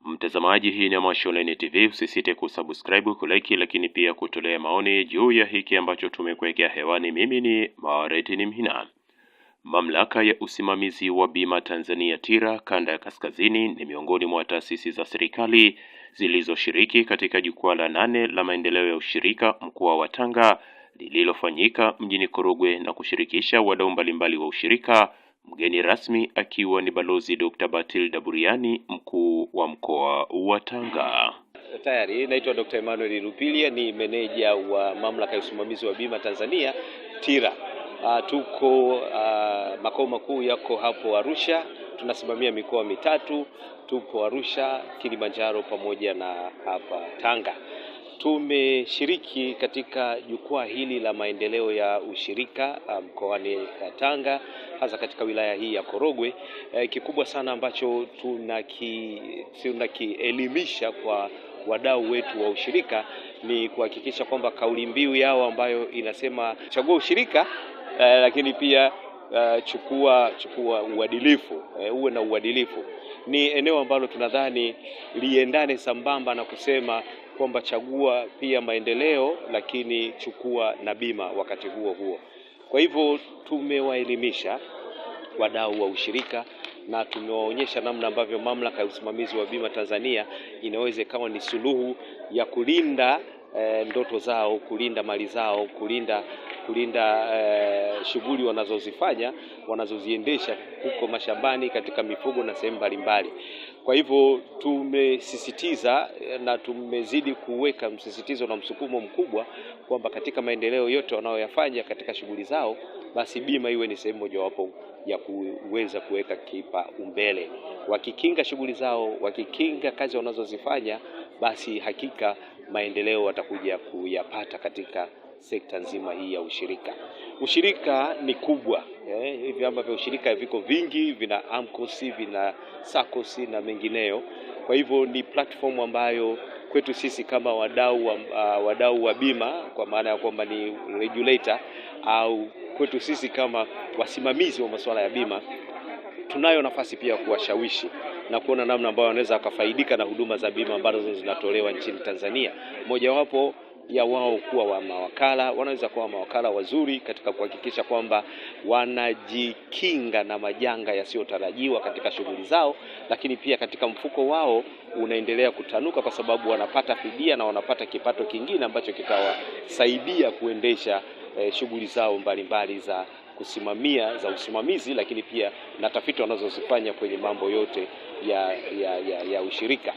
Mtazamaji, hii ni Masho Online TV, usisite kusubscribe, kulike, lakini pia kutolea maoni juu ya hiki ambacho tumekuwekea hewani. Mimi ni Mawareti Mhina. Mamlaka ya usimamizi wa bima Tanzania TIRA kanda ya kaskazini ni miongoni mwa taasisi za serikali zilizoshiriki katika jukwaa la 8 la maendeleo ya ushirika mkoa wa Tanga lililofanyika mjini Korogwe na kushirikisha wadau mbalimbali wa ushirika, mgeni rasmi akiwa ni Balozi Dr. Batilda Buriani, mkuu wa mkoa wa Tanga. Tayari naitwa Dr. Emmanuel Lupilia, ni meneja wa mamlaka ya usimamizi wa bima Tanzania TIRA. Tuko makao makuu yako hapo Arusha, tunasimamia mikoa mitatu, tupo Arusha, Kilimanjaro pamoja na hapa Tanga. Tumeshiriki katika jukwaa hili la maendeleo ya ushirika mkoani Tanga, hasa katika wilaya hii ya Korogwe. Kikubwa sana ambacho tunakielimisha kwa wadau wetu wa ushirika ni kuhakikisha kwamba kauli mbiu yao ambayo inasema chagua ushirika, lakini pia chukua uadilifu, uwe na uadilifu, ni eneo ambalo tunadhani liendane sambamba na kusema kwamba chagua pia maendeleo, lakini chukua na bima wakati huo huo. Kwa hivyo tumewaelimisha wadau wa ushirika na tumewaonyesha namna ambavyo mamlaka ya usimamizi wa bima Tanzania inaweza kama ni suluhu ya kulinda ndoto zao, kulinda mali zao, kulinda shughuli wanazoziendesha huko mashambani, katika mifugo na sehemu mbalimbali. Kwa hivyo tumesisitiza na tumezidi kuweka msisitizo na msukumo mkubwa kwamba katika maendeleo yote wanayoyafanya katika shughuli zao, basi bima iwe ni sehemu mojawapo ya kuweza kuweka kipaumbele. Wakikinga shughuli zao, wakikinga kazi wanazozifanya, basi hakika maendeleo watakuja kuyapata katika sekta nzima hii ya ushirika. Ushirika ni kubwa, hivi ambavyo ushirika viko vingi, vina AMCOS, vina SACCOS na mengineyo. Kwa hivyo ni platform ambayo kwetu sisi kama wadau wa bima, kwa maana ya kwamba ni regulator, au kwetu sisi kama wasimamizi wa masuala ya bima, tunayo nafasi pia kuwashawishi na kuona namna ambayo wanaweza kufaidika na huduma za bima ambazo zinatolewa nchini Tanzania. Mojawapo ya wao kuwa mawakala, wanaweza kuwa mawakala wazuri katika kuhakikisha kwamba wanajikinga na majanga yasiyotarajiwa katika shughuli zao, lakini pia katika mfuko wao unaendelea kutanuka kwa sababu wanapata fidia na wanapata kipato kingine ambacho kitawasaidia kuendesha shughuli zao mbalimbali za usimamizi, lakini pia na tafiti wanazozifanya kwenye mambo yote ya ushirika.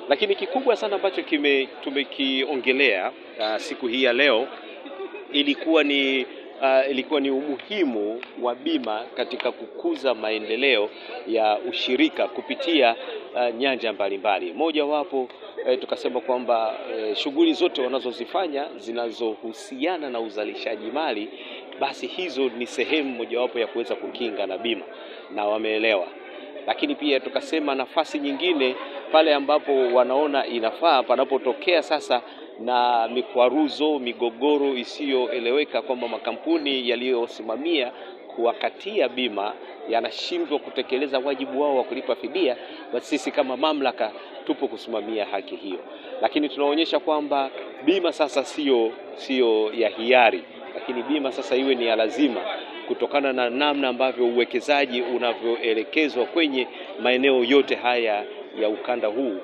Lakini kikubwa sana ambacho tumekiongelea siku hii ya leo ilikuwa ni umuhimu wa bima katika kukuza maendeleo ya ushirika kupitia nyanja mbalimbali. Moja wapo tukasema kwamba shughuli zote wanazozifanya zinazohusiana na uzalishaji mali, basi hizo ni sehemu mojawapo ya kuweza kukinga na bima, na wameelewa. Lakini pia tukasema nafasi nyingine pale ambapo wanaona inafaa, panapotokea sasa na mikwaruzo, migogoro isiyoeleweka, kwamba makampuni yaliyosimamia kuwakatia bima yanashindwa kutekeleza wajibu wao wa kulipa fidia, basi sisi kama mamlaka tupo kusimamia haki hiyo. Lakini tunaonyesha kwamba bima sasa sio ya hiari, lakini bima sasa iwe ni ya lazima, kutokana na namna ambavyo uwekezaji unavyoelekezwa kwenye maeneo yote haya ya ukanda huu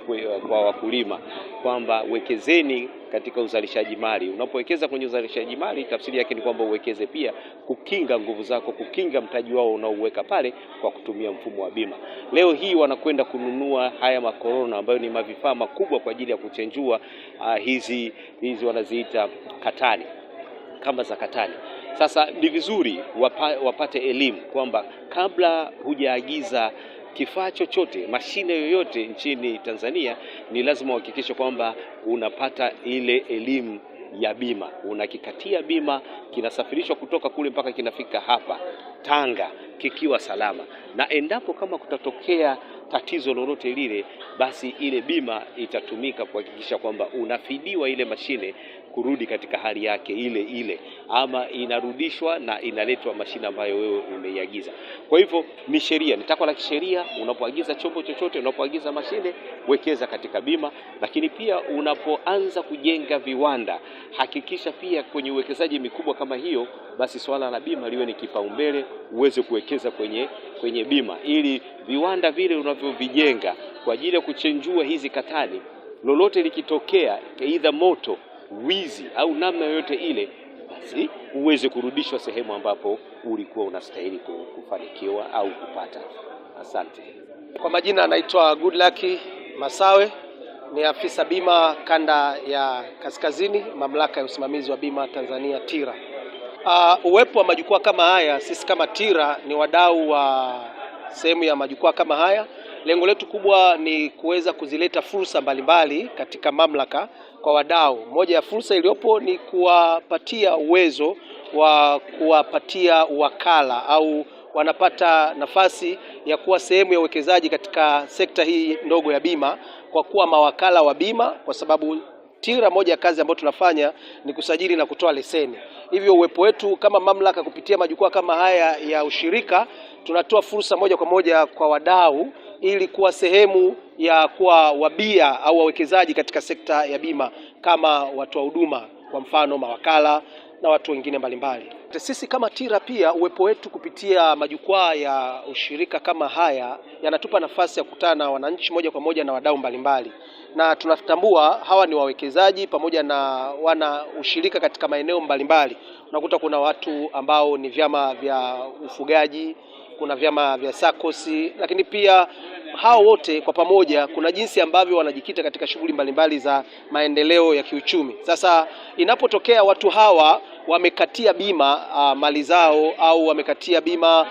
kwa wakulima, kwamba wekezeni katika uzalishaji mali. Unapowekeza kwenye uzalishaji mali, tafsiri yake ni kwamba uwekeze pia kukinga nguvu zako, kukinga mtaji wao unaouweka pale kwa kutumia mfumo wa bima. Leo hii wanakwenda kununua haya makorona ambayo ni mavifaa makubwa kwa ajili ya kuchenjua hizi wanaziita katani, kamba za katani. Sasa ni vizuri wapate elimu kwamba kabla hujaagiza kifaa chochote, mashine yoyote nchini Tanzania, ni lazima uhakikishe kwamba unapata ile elimu ya bima. Unakikatia bima, kinasafirishwa kutoka kule mpaka kinafika hapa Tanga kikiwa salama, na endapo kama kutatokea tatizo lolote lile, basi ile bima itatumika kuhakikisha kwamba unafidiwa ile mashine kurudi katika hali yake ile ile, ama inarudishwa na inaletwa mashine ambayo wewe umeiagiza. Kwa hivyo ni sheria, ni takwa la kisheria. Unapoagiza chombo chochote, unapoagiza mashine, wekeza katika bima. Lakini pia unapoanza kujenga viwanda, hakikisha pia kwenye uwekezaji mikubwa kama hiyo, basi swala la bima liwe ni kipaumbele, uweze kuwekeza kwenye bima, ili viwanda vile unavyovijenga kwa ajili ya kuchenjua hizi katani, lolote likitokea, aidha moto, wizi au namna yoyote ile, basi uweze kurudishwa sehemu ambapo ulikuwa unastahili kufanikiwa au kupata. Asante. Kwa majina anaitwa Goodluck Masawe, ni afisa bima kanda ya Kaskazini, mamlaka ya usimamizi wa bima Tanzania TIRA. Uwepo wa majukwaa kama haya, sisi kama TIRA ni wadau wa sehemu ya majukwaa kama haya. Lengo letu kubwa ni kuweza kuzileta fursa mbalimbali katika mamlaka kwa wadau. Moja ya fursa iliyopo ni kuwapatia uwezo wa kuwapatia wakala, au wanapata nafasi ya kuwa sehemu ya uwekezaji katika sekta hii ndogo ya bima kwa kuwa mawakala wa bima, kwa sababu TIRA moja ya kazi ambayo tunafanya ni kusajili na kutoa leseni. Hivyo uwepo wetu kama mamlaka kupitia majukwaa kama haya ya ushirika, tunatoa fursa moja kwa moja kwa wadau ili kuwa sehemu ya kuwa wabia au wawekezaji katika sekta ya bima kama watu wa huduma, kwa mfano mawakala na watu wengine mbalimbali. Sisi kama TIRA pia uwepo wetu kupitia majukwaa ya ushirika kama haya yanatupa nafasi ya kukutana na wananchi moja kwa moja na wadau mbalimbali, na tunatambua hawa ni wawekezaji pamoja na wana ushirika katika maeneo mbalimbali. Unakuta kuna watu ambao ni vyama vya ufugaji, kuna vyama vya sakosi, lakini pia hao wote kwa pamoja kuna jinsi ambavyo wanajikita katika shughuli mbalimbali za maendeleo ya kiuchumi. Sasa inapotokea watu hawa wamekatia bima mali zao au wamekatia bima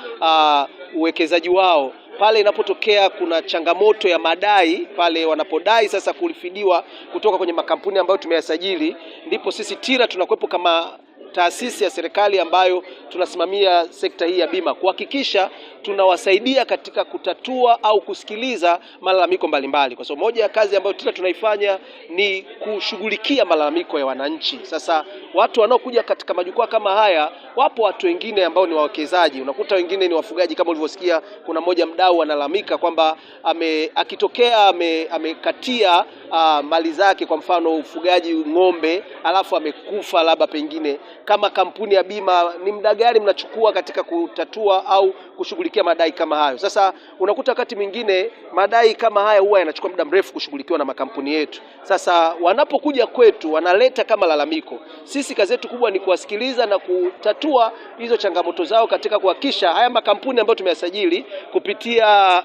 uwekezaji wao, pale inapotokea kuna changamoto ya madai, pale wanapodai sasa kulifidiwa kutoka kwenye makampuni ambayo tumeyasajili, ndipo sisi TIRA tunakuwepo kama taasisi ya serikali ambayo tunasimamia sekta hii ya bima kuhakikisha tunawasaidia katika kutatua au kusikiliza malalamiko mbalimbali. Kwa sababu moja ya kazi ambayo TIRA tunaifanya ni kushughulikia malalamiko ya wananchi. Sasa watu wanaokuja katika majukwaa kama haya, wapo watu wengine ambao ni wawekezaji, unakuta wengine ni wafugaji. Kama ulivyosikia, kuna mmoja mdau analalamika kwamba akitokea amekatia mali zake, kwa mfano ufugaji ng'ombe, alafu amekufa labda pengine, kama kampuni ya bima ni muda gani mnachukua katika kutatua au kushughulikia madai kama hayo? Sasa unakuta wakati mwingine madai kama haya huwa yanachukua muda mrefu kushughulikiwa na makampuni yetu. Sasa wanapokuja kwetu wanaleta kama lalamiko, sisi kazi yetu kubwa ni kuwasikiliza na kutatua hizo changamoto zao katika kuhakikisha haya makampuni ambayo tumeyasajili kupitia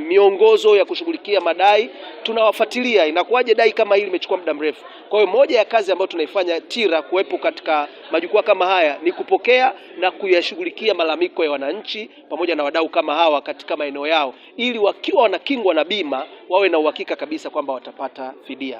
miongozo ya kushughulikia madai tunawafuatilia, inakuwaje dai kama hili limechukua muda mrefu. Kwa hiyo moja ya kazi ambayo tunaifanya TIRA kuwepo katika majukwaa kama haya ni kupokea na kuyashughulikia malalamiko ya wananchi pamoja na wadau kama hawa katika maeneo yao, ili wakiwa wanakingwa na bima wawe na uhakika kabisa kwamba watapata fidia.